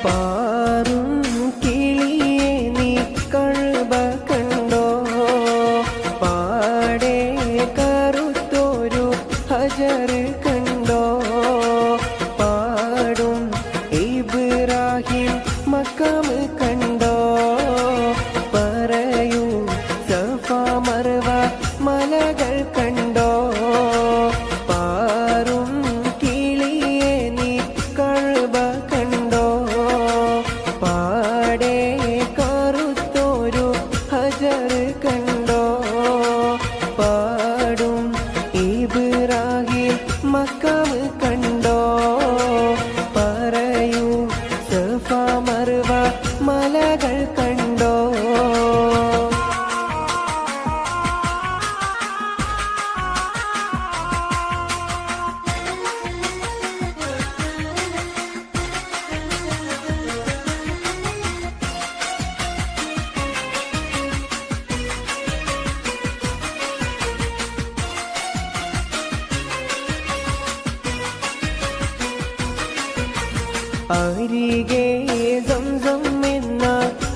പാറും കിളിയെ നീ കഴുബ കണ്ടോ? പാടെ കറുത്തൊരു ഹജർ കണ്ടോ? പാടും ഇബ്രാഹിം മക്കാം കണ്ടോ? പറയൂ സഫ മർവ മലകൾ കണ്ടോ? പാറും കിളിയെ നീ കഴുബ കണ്ടോ? പാടെ കറുത്തൊരു ഹജർ കണ്ടോ? പാടും ഇബ്രാഹിം മക്കാം കണ്ടോ? പറയൂ സഫ മർവ മലകൾ കണ്ടോ? അരികെ സംസം എന്ന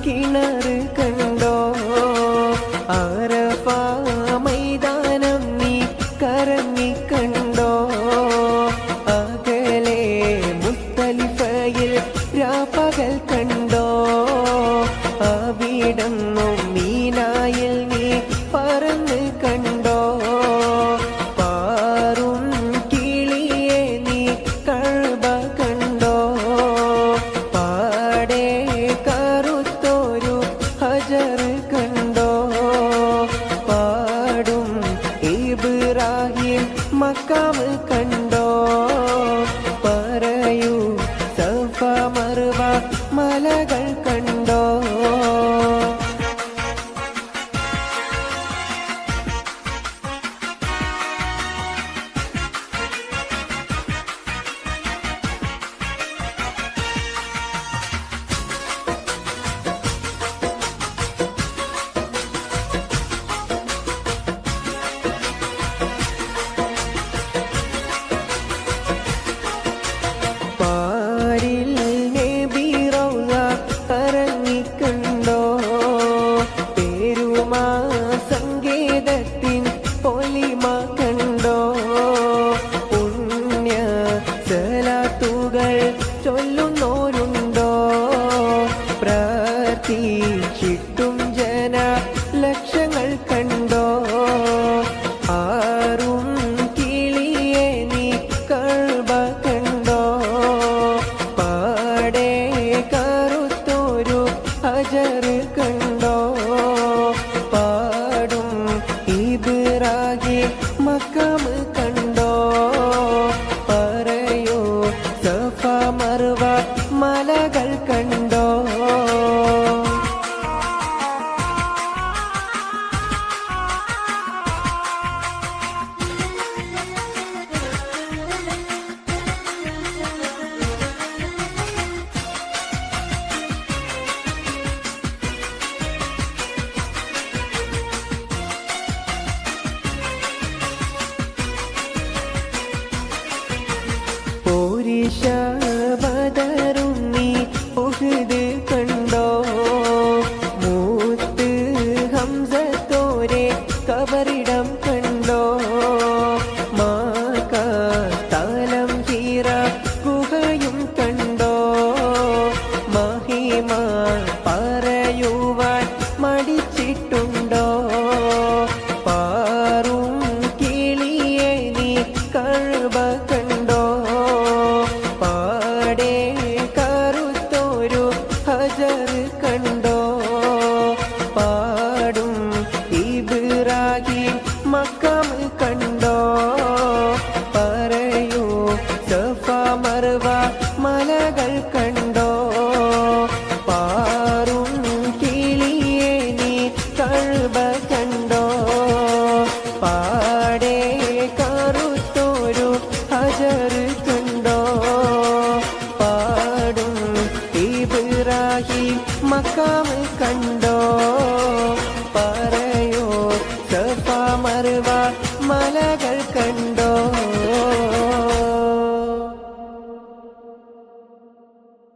കിണർ കണ്ടോ? അറഫ മൈതാനം നീ കറങ്ങി കണ്ടോ? അകലെ മുസ്തലിഫയിൽ രാപ്പകൽ കണ്ടോ? അവിടന്നും മീനായിൽ നീ പറന്ന് കണ്ടോ? പാറും കിളിയെ നീ കഴുബ കണ്ടോ? പാടെ കറുത്തൊരു ഹജർ കണ്ടോ? പാടും ഇബ്രാഹിം മക്കാം കണ്ടോ? പറയൂ സഫ മർവ മലകൾ കണ്ടോ? പാരിൽ നബി റൗള കറങ്ങിക്കണ്ടോ? പേരുമാ സങ്കേതത്തിൻ പൊലിമ കണ്ടോ? പുണ്യ സലാത്തുകൾ ചൊല്ലുന്നോരുണ്ടോ? പ്രാർത്ഥിച്ചിട്ടും ജന ലക്ഷങ്ങൾ കണ്ടോ? ആറും കിളിയെ നീ കഴുബ കണ്ടോ? പാടെ കറുത്തൊരു ഹജർ കണ്ടോ? പാടും ഇബ്രാഹിം മക്കാം കണ്ടോ? പറയൂ സഫ മർവ മലകൾ കണ്ടോ?